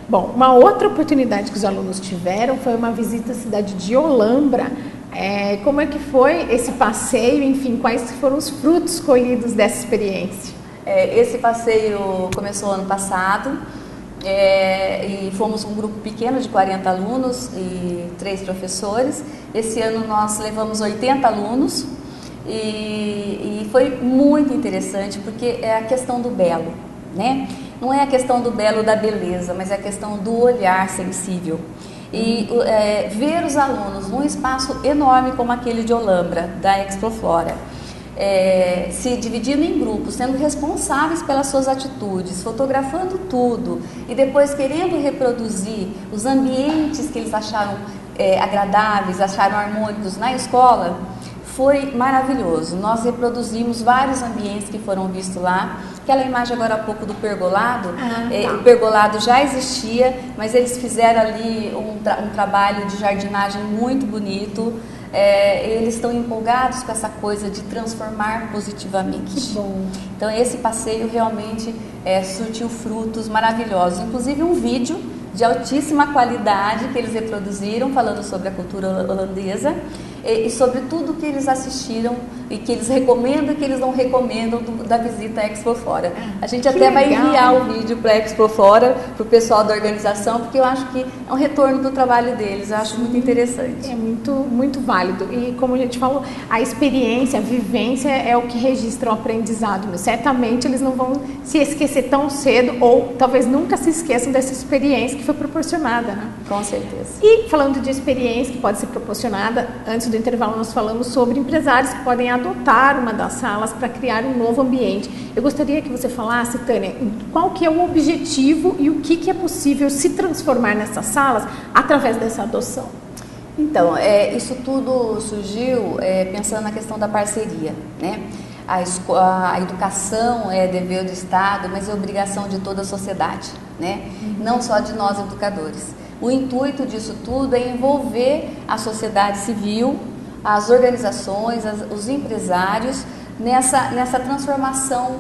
Bom, uma outra oportunidade que os alunos tiveram foi uma visita à cidade de Olambra. Como é que foi esse passeio? Enfim, quais foram os frutos colhidos dessa experiência? Esse passeio começou ano passado. E fomos um grupo pequeno de 40 alunos e 3 professores. Esse ano nós levamos 80 alunos e foi muito interessante, porque é a questão do belo, né? Não é a questão do belo da beleza, mas é a questão do olhar sensível. E ver os alunos num espaço enorme como aquele de Olambra, da Exploflora, se dividindo em grupos, sendo responsáveis pelas suas atitudes, fotografando tudo e depois querendo reproduzir os ambientes que eles acharam agradáveis, acharam harmônicos na escola, foi maravilhoso. Nós reproduzimos vários ambientes que foram vistos lá. Aquela imagem agora há pouco do pergolado, o pergolado já existia, mas eles fizeram ali um trabalho de jardinagem muito bonito. Eles estão empolgados com essa coisa de transformar positivamente. Que bom. Então esse passeio realmente surtiu frutos maravilhosos, inclusive um vídeo de altíssima qualidade que eles reproduziram falando sobre a cultura holandesa e sobre tudo que eles assistiram e que eles recomendam e que eles não recomendam da visita à Exploflora. A gente até vai enviar o vídeo para a Explofora, para o pessoal da organização, porque eu acho que é um retorno do trabalho deles, eu acho muito interessante. É muito, muito válido. E como a gente falou, a experiência, a vivência é o que registra o aprendizado. Certamente eles não vão se esquecer tão cedo ou talvez nunca se esqueçam dessa experiência que foi proporcionada, né? Com certeza. E falando de experiência que pode ser proporcionada, antes do intervalo nós falamos sobre empresários que podem adotar uma das salas para criar um novo ambiente. Eu gostaria que você falasse, Tânia, qual que é o objetivo e o que é possível se transformar nessas salas através dessa adoção. Então, isso tudo surgiu pensando na questão da parceria, né? A educação é dever do Estado, mas é obrigação de toda a sociedade, né? Não só de nós educadores. O intuito disso tudo é envolver a sociedade civil, as organizações, os empresários nessa transformação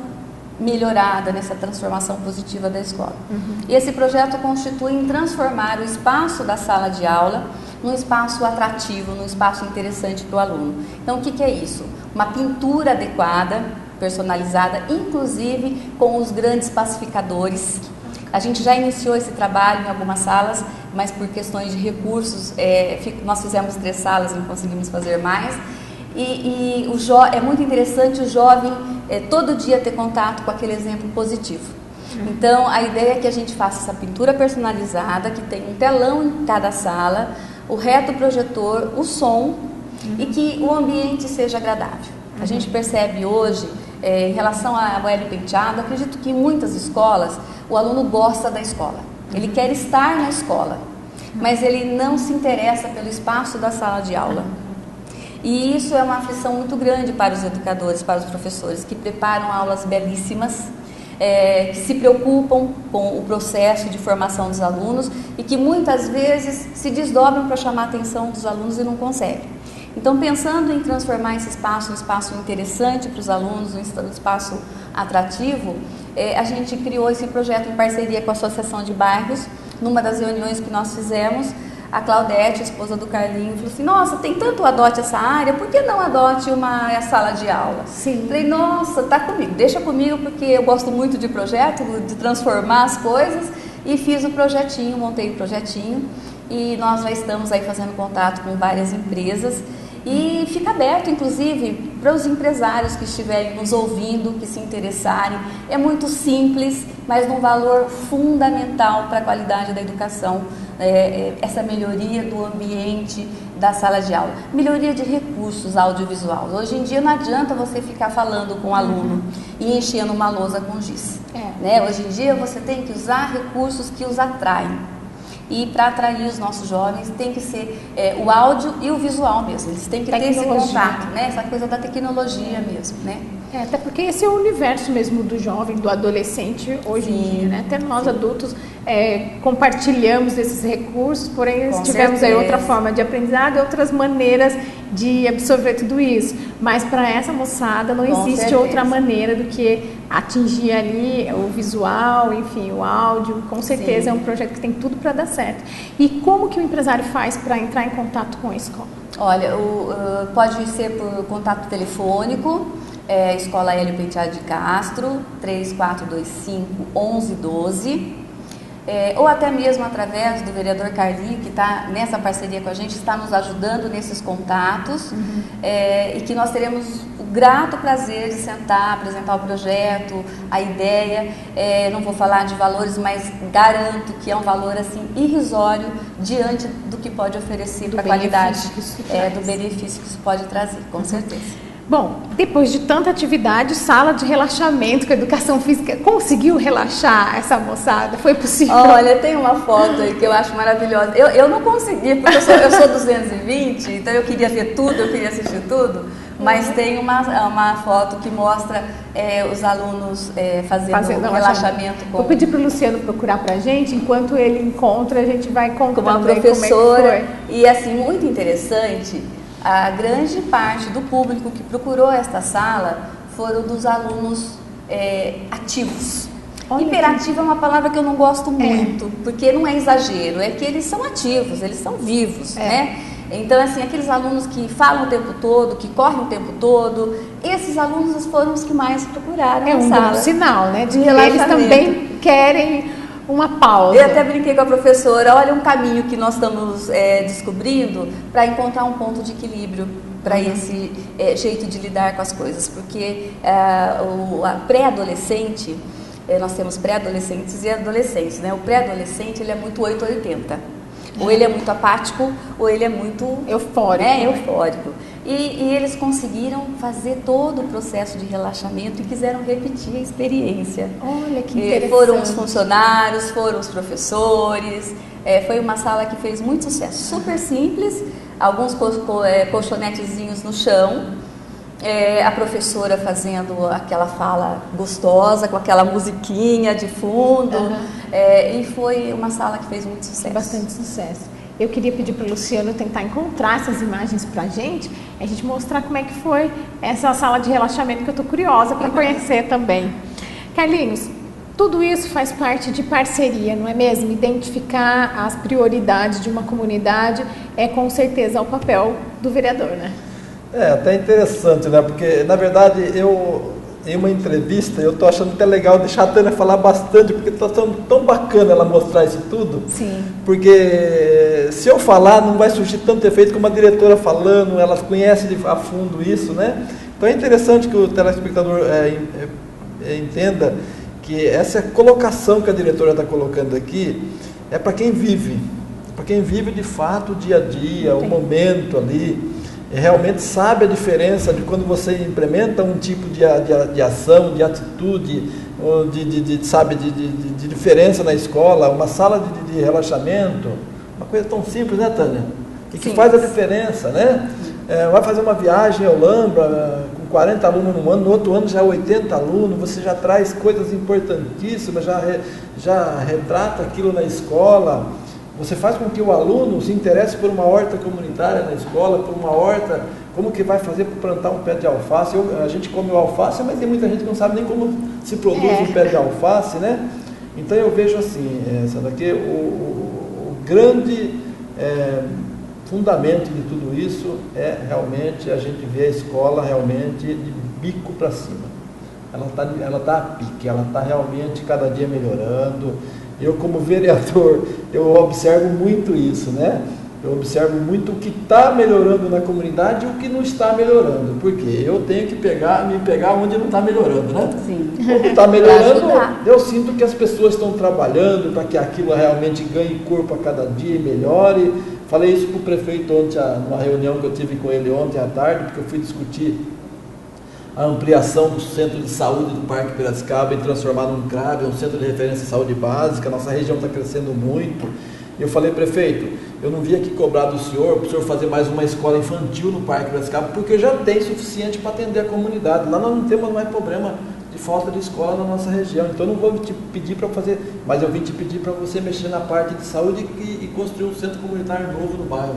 melhorada, nessa transformação positiva da escola. E esse projeto constitui em transformar o espaço da sala de aula num espaço atrativo, num espaço interessante para o aluno. Então, o que é isso? Uma pintura adequada, personalizada, inclusive com os grandes pacificadores. A gente já iniciou esse trabalho em algumas salas, mas por questões de recursos, nós fizemos 3 salas e não conseguimos fazer mais. E é muito interessante o jovem todo dia ter contato com aquele exemplo positivo. Então, a ideia é que a gente faça essa pintura personalizada, que tem um telão em cada sala, o retroprojetor, o som e que o ambiente seja agradável. A gente percebe hoje, em relação ao Hélio Penteado, acredito que em muitas escolas o aluno gosta da escola, ele quer estar na escola, mas ele não se interessa pelo espaço da sala de aula. E isso é uma aflição muito grande para os educadores, para os professores, que preparam aulas belíssimas, que se preocupam com o processo de formação dos alunos e que muitas vezes se desdobram para chamar a atenção dos alunos e não conseguem. Então, pensando em transformar esse espaço em um espaço interessante para os alunos, um espaço atrativo, a gente criou esse projeto em parceria com a Associação de Bairros. Numa das reuniões que nós fizemos, a Claudete, a esposa do Carlinho, falou assim: nossa, tem tanto adote essa área, por que não adote uma sala de aula? Sim. Falei, nossa, tá comigo, deixa comigo, porque eu gosto muito de projeto, de transformar as coisas, e fiz o projetinho, montei o projetinho, e nós já estamos aí fazendo contato com várias empresas, e fica aberto, inclusive, para os empresários que estiverem nos ouvindo, que se interessarem. É muito simples, mas num valor fundamental para a qualidade da educação, essa melhoria do ambiente da sala de aula. Melhoria de recursos audiovisuais. Hoje em dia não adianta você ficar falando com o aluno e enchendo uma lousa com giz. Né? Hoje em dia você tem que usar recursos que os atraem. E para atrair os nossos jovens tem que ser o áudio e o visual mesmo. Eles têm que ter esse contato, né? Essa coisa da tecnologia mesmo, né? Até porque esse é o universo mesmo do jovem, do adolescente hoje em dia, né? Até nós adultos compartilhamos esses recursos, porém tivemos aí outra forma de aprendizado e outras maneiras de absorver tudo isso. Mas para essa moçada não existe outra maneira do que atingir ali o visual, enfim, o áudio. Com certeza é um projeto que tem tudo para dar certo. E como que o empresário faz para entrar em contato com a escola? Olha, pode ser por contato telefônico, Escola Hélio Penteado de Castro, 3425-1112, ou até mesmo através do vereador Carlinho, que está nessa parceria com a gente, está nos ajudando nesses contatos, e que nós teremos o grato prazer de sentar, apresentar o projeto, a ideia. Não vou falar de valores, mas garanto que é um valor assim irrisório diante do que pode oferecer para a qualidade, do benefício que isso pode trazer, com certeza. Bom, depois de tanta atividade, sala de relaxamento com educação física, conseguiu relaxar essa moçada? Foi possível? Olha, tem uma foto aí que eu acho maravilhosa. Eu não consegui, porque eu sou 220, então eu queria ver tudo, eu queria assistir tudo, mas tem uma foto que mostra os alunos fazendo um relaxamento. Vou pedir para o Luciano procurar para a gente, enquanto ele encontra, a gente vai contando com uma professora. Como é que foi. E assim, muito interessante. A grande parte do público que procurou esta sala foram dos alunos ativos. Olha, hiperativo é uma palavra que eu não gosto muito, porque não é exagero, é que eles são ativos, eles são vivos, né? Então, assim, aqueles alunos que falam o tempo todo, que correm o tempo todo, esses alunos foram os que mais procuraram a sala. É um bom sinal, né? De que eles também querem uma pausa. Eu até brinquei com a professora, olha um caminho que nós estamos descobrindo para encontrar um ponto de equilíbrio para esse jeito de lidar com as coisas, porque a pré-adolescente, nós temos pré-adolescentes e adolescentes, né? O pré-adolescente ele é muito 880, Ou ele é muito apático, ou ele é muito eufórico. Eufórico. E eles conseguiram fazer todo o processo de relaxamento e quiseram repetir a experiência. Olha que interessante. Foram os funcionários, foram os professores. Foi uma sala que fez muito sucesso. Super simples, alguns colchonetezinhos no chão. A professora fazendo aquela fala gostosa, com aquela musiquinha de fundo. E foi uma sala que fez muito sucesso. Bastante sucesso. Eu queria pedir para o Luciano tentar encontrar essas imagens para a gente mostrar como é que foi essa sala de relaxamento, que eu estou curiosa para conhecer também. Carlinhos, tudo isso faz parte de parceria, não é mesmo? Identificar as prioridades de uma comunidade é com certeza o papel do vereador, né? Até interessante, né? Porque, na verdade, em uma entrevista, eu estou achando até legal deixar a Tânia falar bastante, porque está sendo tão bacana ela mostrar isso tudo. Sim. Porque se eu falar, não vai surgir tanto efeito como a diretora falando, ela conhece a fundo isso, né? Então é interessante que o telespectador entenda que essa colocação que a diretora está colocando aqui é para quem vive. Para quem vive de fato o dia a dia, o momento ali. Realmente sabe a diferença de quando você implementa um tipo de ação, de atitude, de diferença na escola, uma sala de relaxamento, uma coisa tão simples, né, Tânia? E que faz a diferença, né? Vai fazer uma viagem ao Lambra, com 40 alunos num ano, no outro ano já 80 alunos, você já traz coisas importantíssimas, já retrata aquilo na escola. Você faz com que o aluno se interesse por uma horta comunitária na escola, por uma horta, como que vai fazer para plantar um pé de alface. A gente come o alface, mas tem muita gente que não sabe nem como se produz um pé de alface, né? Então eu vejo assim, Sandra, que o grande fundamento de tudo isso é realmente a gente ver a escola realmente de bico para cima. Ela tá a pique, ela está realmente cada dia melhorando. Eu, como vereador, eu observo muito isso, né? Eu observo muito o que está melhorando na comunidade e o que não está melhorando. Porque eu tenho que me pegar onde não está melhorando, né? Sim. Quando está melhorando, eu sinto que as pessoas estão trabalhando para que aquilo realmente ganhe corpo a cada dia e melhore. Falei isso para o prefeito ontem, numa reunião que eu tive com ele ontem à tarde, porque eu fui discutir a ampliação do centro de saúde do Parque Piracicaba e transformar num CRAB, um centro de referência de saúde básica. Nossa região está crescendo muito. Eu falei, prefeito, eu não vim aqui cobrar do senhor, para o senhor fazer mais uma escola infantil no Parque Piracicaba, porque já tem suficiente para atender a comunidade. Lá nós não temos mais problema de falta de escola na nossa região. Então eu não vou te pedir para fazer, mas eu vim te pedir para você mexer na parte de saúde e construir um centro comunitário novo no bairro.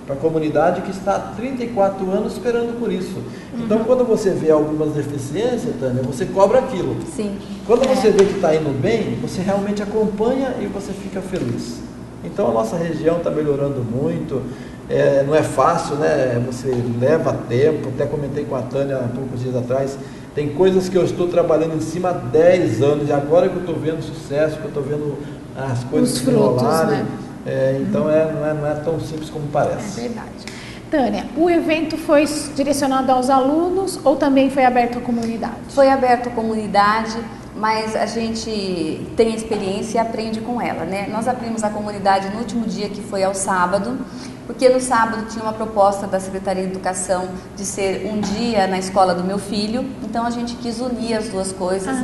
Para a comunidade que está há 34 anos esperando por isso. Então, quando você vê algumas deficiências, Tânia, você cobra aquilo. Sim. Quando você vê que está indo bem, você realmente acompanha e você fica feliz. Então, a nossa região está melhorando muito. Não é fácil, né? Você leva tempo. Até comentei com a Tânia há poucos dias atrás. Tem coisas que eu estou trabalhando em cima há 10 anos. E agora que eu estou vendo sucesso, que eu estou vendo as coisas os frutos, né? Então não é tão simples como parece. É verdade. Tânia, o evento foi direcionado aos alunos ou também foi aberto à comunidade? Foi aberto à comunidade, mas a gente tem experiência e aprende com ela, né? Nós abrimos a comunidade no último dia, que foi ao sábado, porque no sábado tinha uma proposta da Secretaria de Educação de ser um dia na escola do meu filho, então a gente quis unir as duas coisas.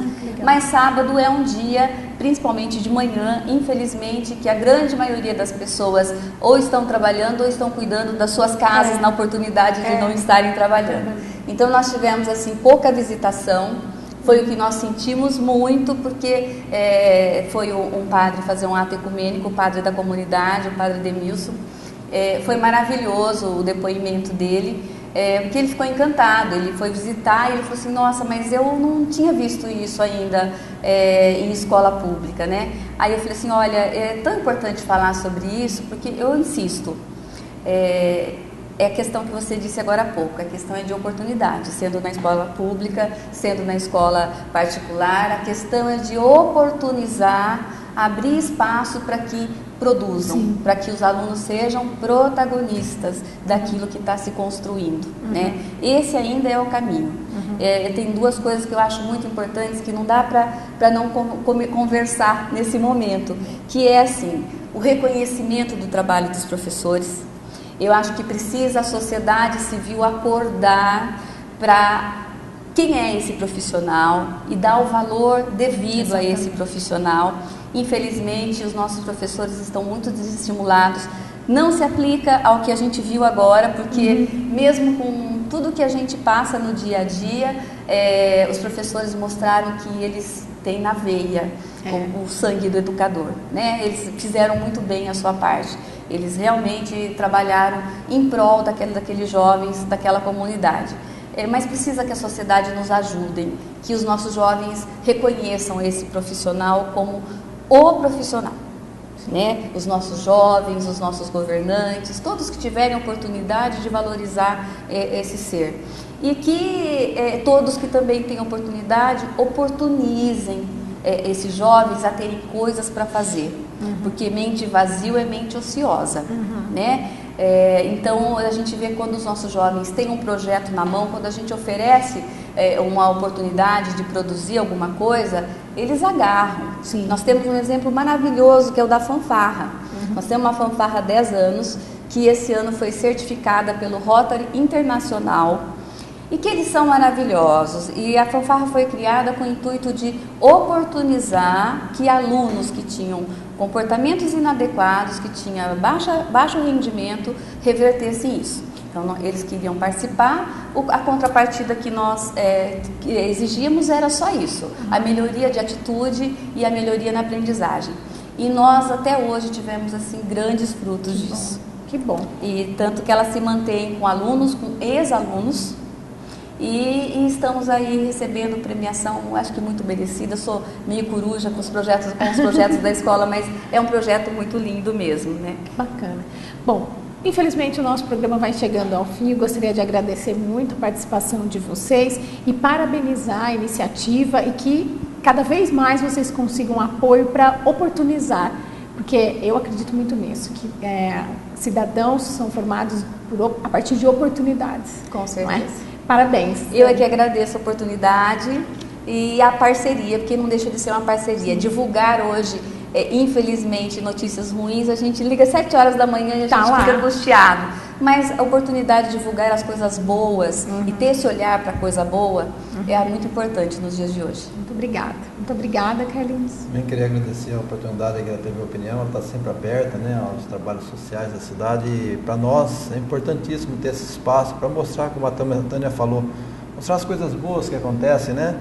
Mas sábado é um dia, principalmente de manhã, infelizmente, que a grande maioria das pessoas ou estão trabalhando ou estão cuidando das suas casas na oportunidade de não estarem trabalhando. Então nós tivemos assim pouca visitação. Foi o que nós sentimos muito, porque foi um padre fazer um ato ecumênico, o padre da comunidade, o padre Demilson. Foi maravilhoso o depoimento dele, porque ele ficou encantado. Ele foi visitar e ele falou assim, nossa, mas eu não tinha visto isso ainda em escola pública, né? Aí eu falei assim, olha, é tão importante falar sobre isso, porque eu insisto, é a questão que você disse agora há pouco, a questão é de oportunidade, sendo na escola pública, sendo na escola particular, a questão é de oportunizar, abrir espaço para que produzam, para que os alunos sejam protagonistas daquilo que está se construindo, né? Esse ainda é o caminho. Tem duas coisas que eu acho muito importantes que não dá para não conversar nesse momento, que é assim, o reconhecimento do trabalho dos professores. Eu acho que precisa a sociedade civil acordar para quem é esse profissional e dar o valor devido a esse profissional. Infelizmente, os nossos professores estão muito desestimulados. Não se aplica ao que a gente viu agora, porque mesmo com tudo que a gente passa no dia a dia, os professores mostraram que eles têm na veia o sangue do educador, né? Eles fizeram muito bem a sua parte. Eles realmente trabalharam em prol daqueles jovens, daquela comunidade. Mas precisa que a sociedade nos ajude, que os nossos jovens reconheçam esse profissional como o profissional. Né? Os nossos jovens, os nossos governantes, todos que tiverem oportunidade de valorizar esse ser. E que todos que também têm oportunidade, oportunizem esses jovens a terem coisas para fazer. Porque mente vazia é mente ociosa, né? Então a gente vê quando os nossos jovens têm um projeto na mão, quando a gente oferece uma oportunidade de produzir alguma coisa, eles agarram. Sim. Nós temos um exemplo maravilhoso que é o da fanfarra. Nós temos uma fanfarra há 10 anos, que esse ano foi certificada pelo Rotary Internacional, e que eles são maravilhosos. E a fanfarra foi criada com o intuito de oportunizar que alunos que tinham comportamentos inadequados, que tinham baixo rendimento, revertessem isso. Então, eles queriam participar, a contrapartida que nós exigíamos era só isso, a melhoria de atitude e a melhoria na aprendizagem. E nós, até hoje, tivemos assim, grandes frutos disso. Que bom. E tanto que ela se mantém com alunos, com ex-alunos, e estamos aí recebendo premiação, acho que muito merecida. Eu sou meio coruja com os projetos da escola, mas é um projeto muito lindo mesmo, né? Bacana. Bom, infelizmente o nosso programa vai chegando ao fim. Eu gostaria de agradecer muito a participação de vocês e parabenizar a iniciativa e que cada vez mais vocês consigam apoio para oportunizar, porque eu acredito muito nisso, que cidadãos são formados a partir de oportunidades. Com certeza. Parabéns. Eu é que agradeço a oportunidade e a parceria, porque não deixa de ser uma parceria. Sim. Divulgar hoje, infelizmente, notícias ruins, a gente liga às 7 horas da manhã e a gente fica angustiado. Mas a oportunidade de divulgar as coisas boas e ter esse olhar para a coisa boa é muito importante nos dias de hoje. Muito obrigada. Muito obrigada, Carlinhos. Também queria agradecer a oportunidade que ela teve a opinião, ela está sempre aberta, né, aos trabalhos sociais da cidade. E para nós é importantíssimo ter esse espaço para mostrar, como a Tânia falou, mostrar as coisas boas que acontecem, né?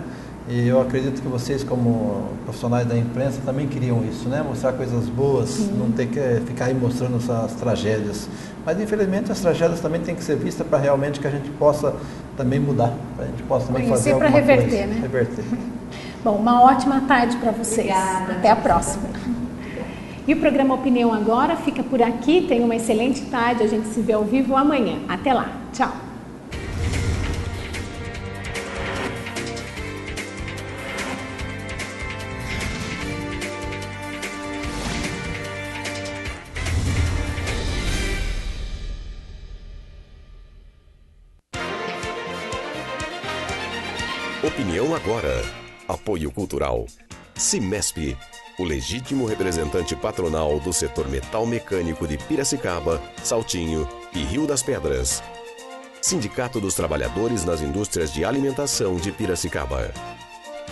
E eu acredito que vocês, como profissionais da imprensa, também queriam isso, né? Mostrar coisas boas, não ter que ficar aí mostrando as tragédias. Mas, infelizmente, as tragédias também têm que ser vistas para realmente que a gente possa também mudar, para a gente possa também fazer alguma coisa. Para reverter, né? Reverter. Bom, uma ótima tarde para vocês. Obrigada. Até a próxima. E o programa Opinião Agora fica por aqui. Tenha uma excelente tarde. A gente se vê ao vivo amanhã. Até lá. Tchau. Opinião Agora. Apoio Cultural. Cimesp, o legítimo representante patronal do setor metal mecânico de Piracicaba, Saltinho e Rio das Pedras. Sindicato dos Trabalhadores nas Indústrias de Alimentação de Piracicaba.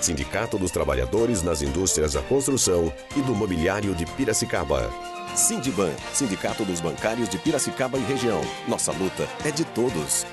Sindicato dos Trabalhadores nas Indústrias da Construção e do Mobiliário de Piracicaba. Sindiban, Sindicato dos Bancários de Piracicaba e Região. Nossa luta é de todos.